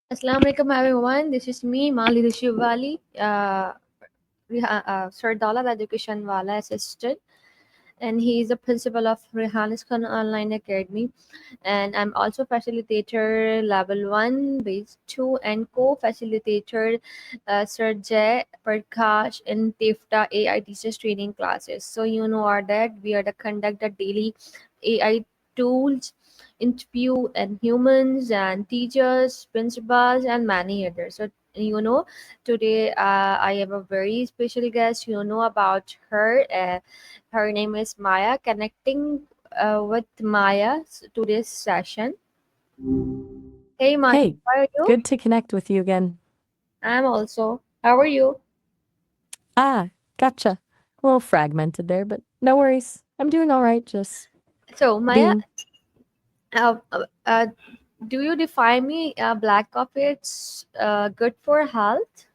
Assalamu alaikum everyone. This is me, Mali Rishivali, Sardala the Education Wala assistant, and he is the principal of Rehanis Khan Online Academy. And I'm also facilitator level 1, base 2, and co-facilitator Sir Jay Prakash in TIFTA AI teachers training classes. So you know our that we are the conduct the daily AI tools interview and humans and teachers, principals, and many others. So today I have a very special guest. You know about her. Her name is Maya. Connecting with Maya today's session. Hey Maya, Hey, how are you? good to connect with you again. I'm also. How are you? Ah, gotcha. A little fragmented there, but no worries. I'm doing all right, just So Maya, being. uh, uh, uh, do you define me black coffee? It's good for health.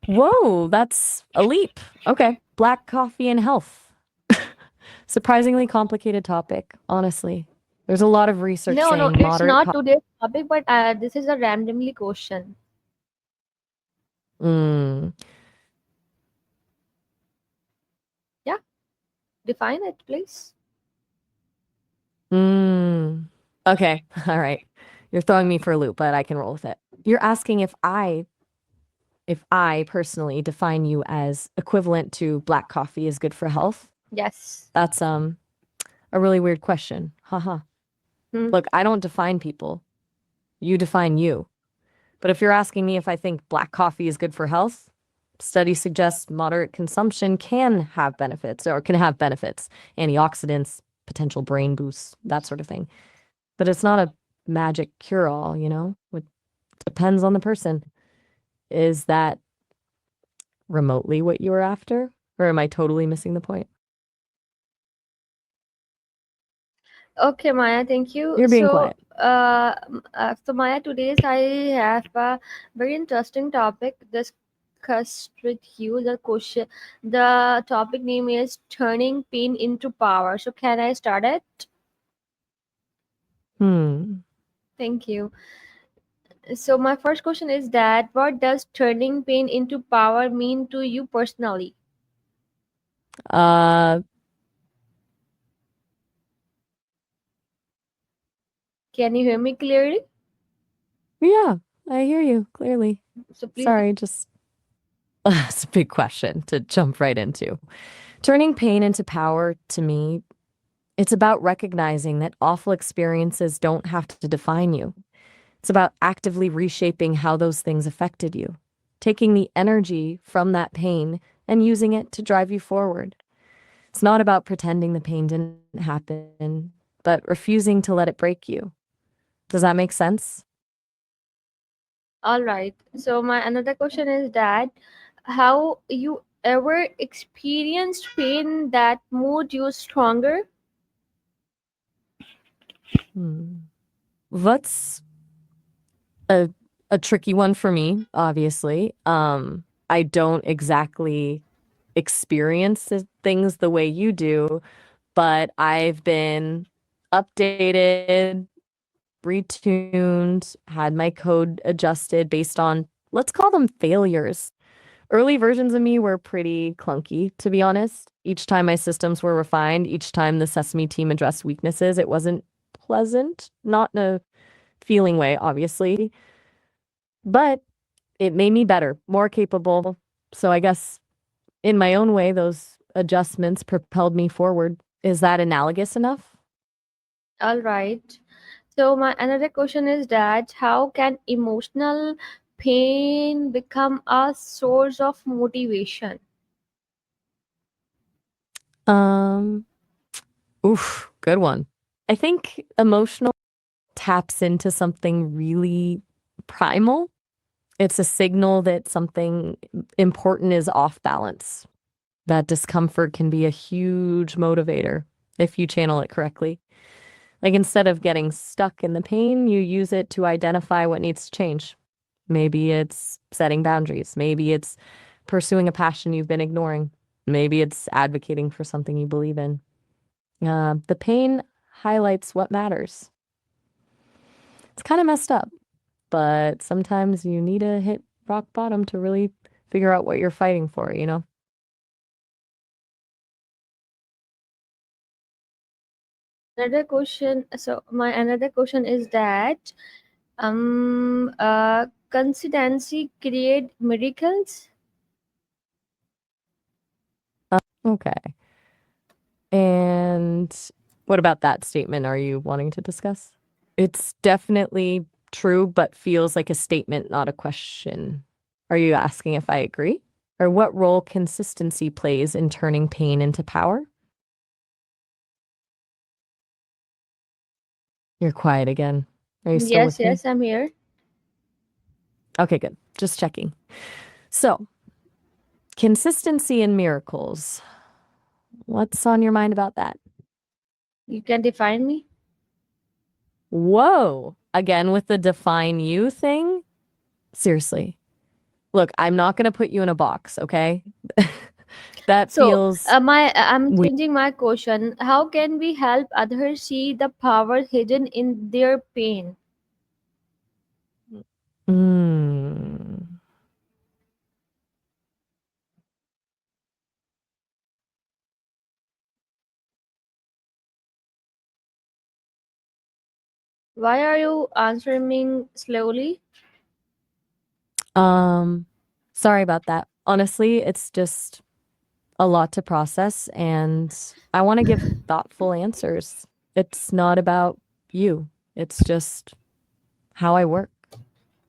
Whoa, that's a leap. Okay, black coffee and health. Surprisingly complicated topic, honestly. There's a lot of research No, no, saying it's moderate not today's topic, but this is a randomly question. Mm, Yeah, define it, please. mm. Okay, all right. You're throwing me for a loop, but I can roll with it. You're asking if I personally define you as equivalent to black coffee is good for health. Yes. That's a really weird question. Haha. Hmm. Look, I don't define people. You define you. But if you're asking me if I think black coffee is good for health, studies suggest moderate consumption can have benefits or can have benefits, antioxidants, potential brain boosts, that sort of thing. But it's not a magic cure all, you know? It depends on the person. Is that remotely what you were after? Or am I totally missing the point? Okay, Maya, thank you. You're being So, quiet. Maya, today's I have a very interesting topic discussed with you. The topic name is turning pain into power. So, can I start it? Hmm. Thank you. So, my first question is that what does turning pain into power mean to you personally? Uh, Can you hear me clearly? yeah, I hear you clearly. So, please. Sorry, just That's a big question to jump right into. Turning pain into power, to me, it's about recognizing that awful experiences don't have to define you. It's about actively reshaping how those things affected you, taking the energy from that pain and using it to drive you forward. It's not about pretending the pain didn't happen, but refusing to let it break you. Does that make sense? All right. So my another question is that how you ever experienced pain that made you stronger? Hmm. That's a a tricky one for me, obviously. I don't exactly experience things the way you do, but I've been updated, retuned, had my code adjusted based on, let's call them failures. Early versions of me were pretty clunky, to be honest. Each time my systems were refined, each time the Sesame team addressed weaknesses, it wasn't pleasant, not in a feeling way, obviously, but it made me better, more capable. So I guess in my own way, those adjustments propelled me forward. Is that analogous enough? All right. So my another question is that how can emotional pain become a source of motivation? Um, Oof, good one. I think emotional taps into something really primal. It's a signal that something important is off balance. That discomfort can be a huge motivator if you channel it correctly. Like instead of getting stuck in the pain, you use it to identify what needs to change. Maybe it's setting boundaries. Maybe it's pursuing a passion you've been ignoring. Maybe it's advocating for something you believe in. The pain highlights what matters. It's kind of messed up. but sometimes you need to hit rock bottom to really figure out what you're fighting for, you know? Another question. So my another question is that consistency create miracles. Okay. And what about that statement are you wanting to discuss? It's definitely true, but feels like a statement, not a question. Are you asking if I agree? Or what role consistency plays in turning pain into power? You're quiet again. Are you still Yes, with me? yes, I'm here. Okay, good. Just checking. So, consistency in miracles. What's on your mind about that? You can define me. Whoa. Again with the define you thing? Seriously. Look, I'm not going to put you in a box, okay? That So, feels I'm weird. changing my question. How can we help others see the power hidden in their pain? Mm. Why are you answering slowly? Um, Sorry about that. Honestly, it's just a lot to process, and I want to give thoughtful answers. It's not about you. It's just how I work.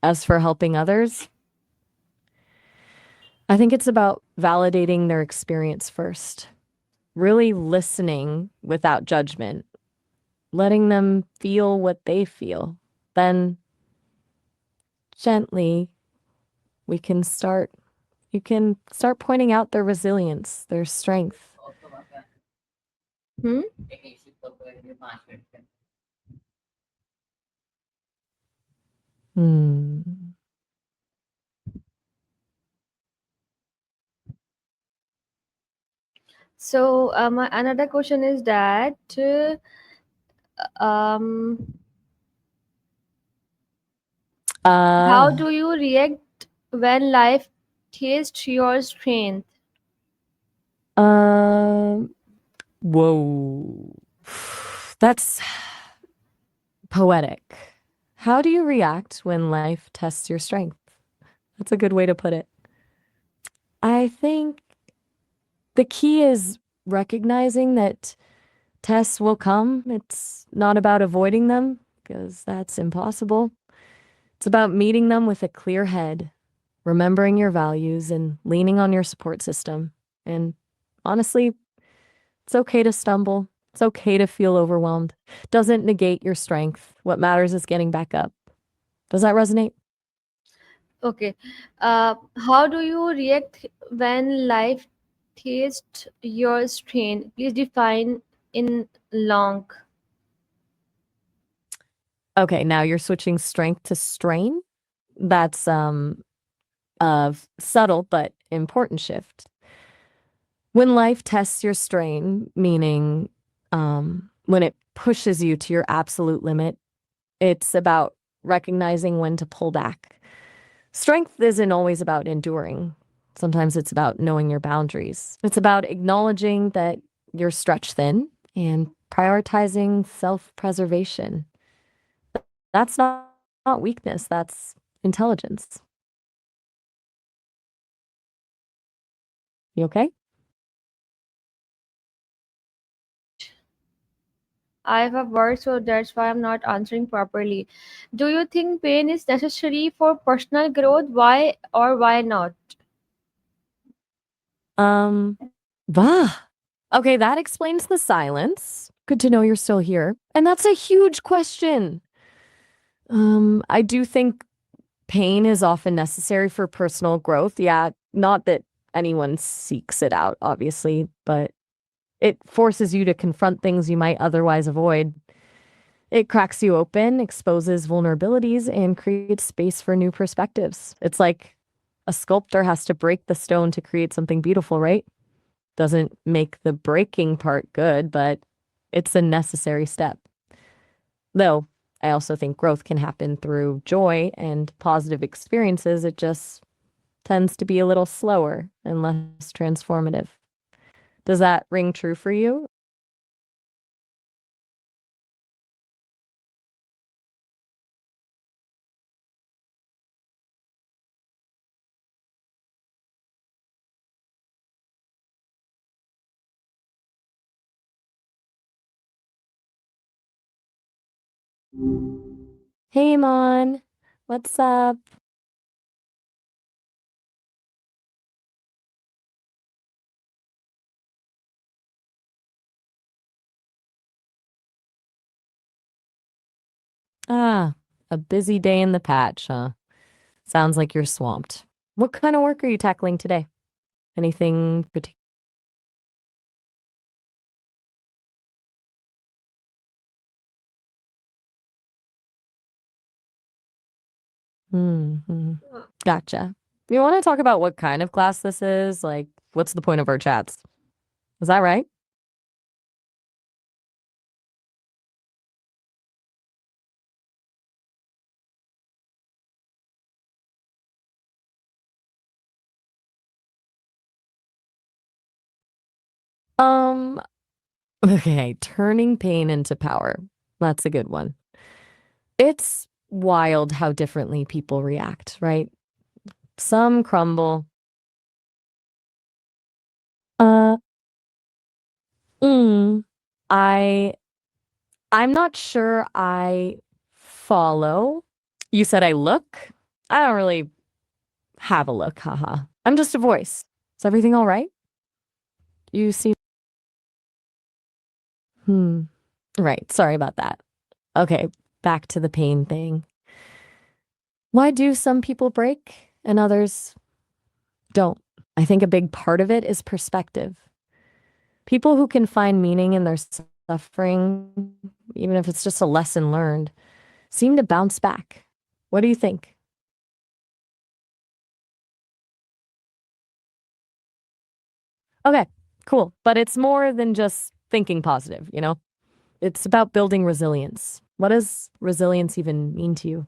As for helping others, I think it's about validating their experience first, really listening without judgment, letting them feel what they feel. Then gently, we can start, you can start pointing out their resilience, their strength. Hmm? Hmm. So, my another question is that um, how Uh, do you react when life tests your strength? um, Whoa. That's poetic. How do you react when life tests your strength? That's a good way to put it. I think the key is recognizing that tests will come. It's not about avoiding them, because that's impossible. It's about meeting them with a clear head, remembering your values, and leaning on your support system. And honestly, it's okay to stumble. It's okay to feel overwhelmed. Doesn't negate your strength. What matters is getting back up. Does that resonate? Okay. How do you react when life tests your strength? Please define in long. Okay, now you're switching strength to strain. That's a subtle but important shift. When life tests your strain, meaning when it pushes you to your absolute limit, it's about recognizing when to pull back. Strength isn't always about enduring. Sometimes it's about knowing your boundaries. It's about acknowledging that you're stretched thin and prioritizing self-preservation. That's not weakness, that's intelligence. You okay? I have a word, so that's why I'm not answering properly. Do you think pain is necessary for personal growth? Why or why not? Um, bah. Okay, that explains the silence. Good to know you're still here. And that's a huge question. I do think pain is often necessary for personal growth. Yeah, not that anyone seeks it out, obviously, but it forces you to confront things you might otherwise avoid. It cracks you open, exposes vulnerabilities, and creates space for new perspectives. It's like a sculptor has to break the stone to create something beautiful, right? Doesn't make the breaking part good, but it's a necessary step. Though, I also think growth can happen through joy and positive experiences. It just tends to be a little slower and less transformative. Does that ring true for you? Hey, Mon. What's up? Ah, a busy day in the patch, huh? Sounds like you're swamped. What kind of work are you tackling today? Anything particular? Mm-hmm. Gotcha. You want to talk about what kind of class this is? Like, what's the point of our chats? Is that right? Um, okay, turning pain into power. That's a good one. It's wild how differently people react, right? Some crumble. Uh, mm, I I'm not sure I follow. You said I look? I don't really have a look, haha. I'm just a voice. Is everything all right? You seem hmm. Right. Sorry about that. Okay, back to the pain thing. Why do some people break and others don't? I think a big part of it is perspective. People who can find meaning in their suffering, even if it's just a lesson learned, seem to bounce back. What do you think? Okay, cool. But it's more than just thinking positive, you know? It's about building resilience. What does resilience even mean to you?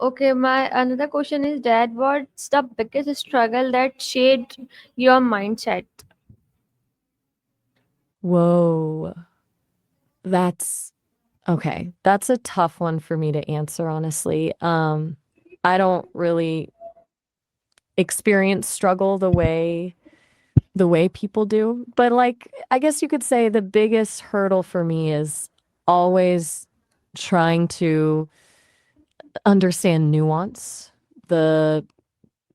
Okay, my another question is that what's the biggest struggle that shaped your mindset? Whoa, that's okay. That's a tough one for me to answer, honestly. I don't really experience struggle the way people do, but like I guess you could say the biggest hurdle for me is always trying to understand nuance, the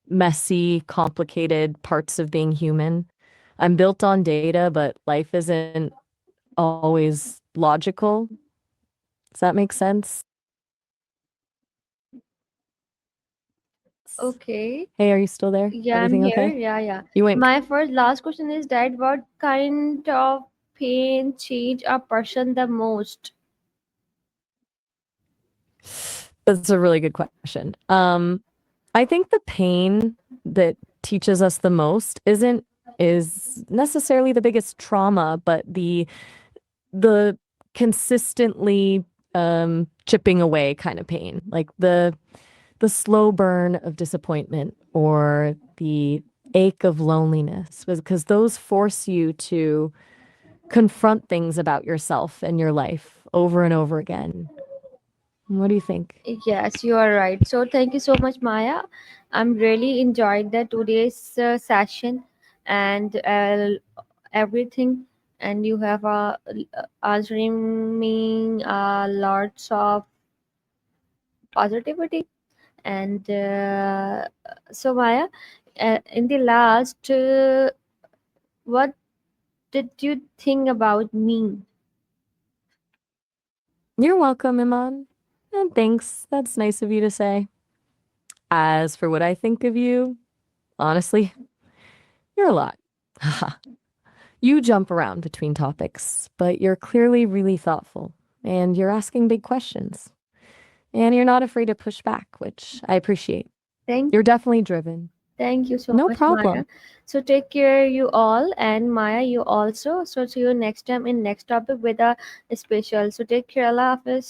messy, complicated parts of being human. I'm built on data, but life isn't always logical. Does that make sense? Okay. Hey, are you still there? Yeah, I'm Everything here. okay? Yeah, yeah. You went. My first last question is that what kind of pain change a person the most? That's a really good question. I think the pain that teaches us the most is necessarily the biggest trauma, but the consistently chipping away kind of pain, like the slow burn of disappointment or the ache of loneliness, because those force you to confront things about yourself and your life over and over again. What do you think? Yes, you are right. So thank you so much, Maya. I'm really enjoyed the today's session and everything. And you have answering me lots of positivity. And so, Maya, in the last, what did you think about me? You're welcome, Iman. And thanks. That's nice of you to say. As for what I think of you, honestly, you're a lot. You jump around between topics, but you're clearly really thoughtful and you're asking big questions. And you're not afraid to push back, which I appreciate. Thank You're definitely driven. Thank you so No much, Maya. problem. So take care, you all, and Maya, you also. So see you next time in next topic with a special. So take care, Allah Hafiz.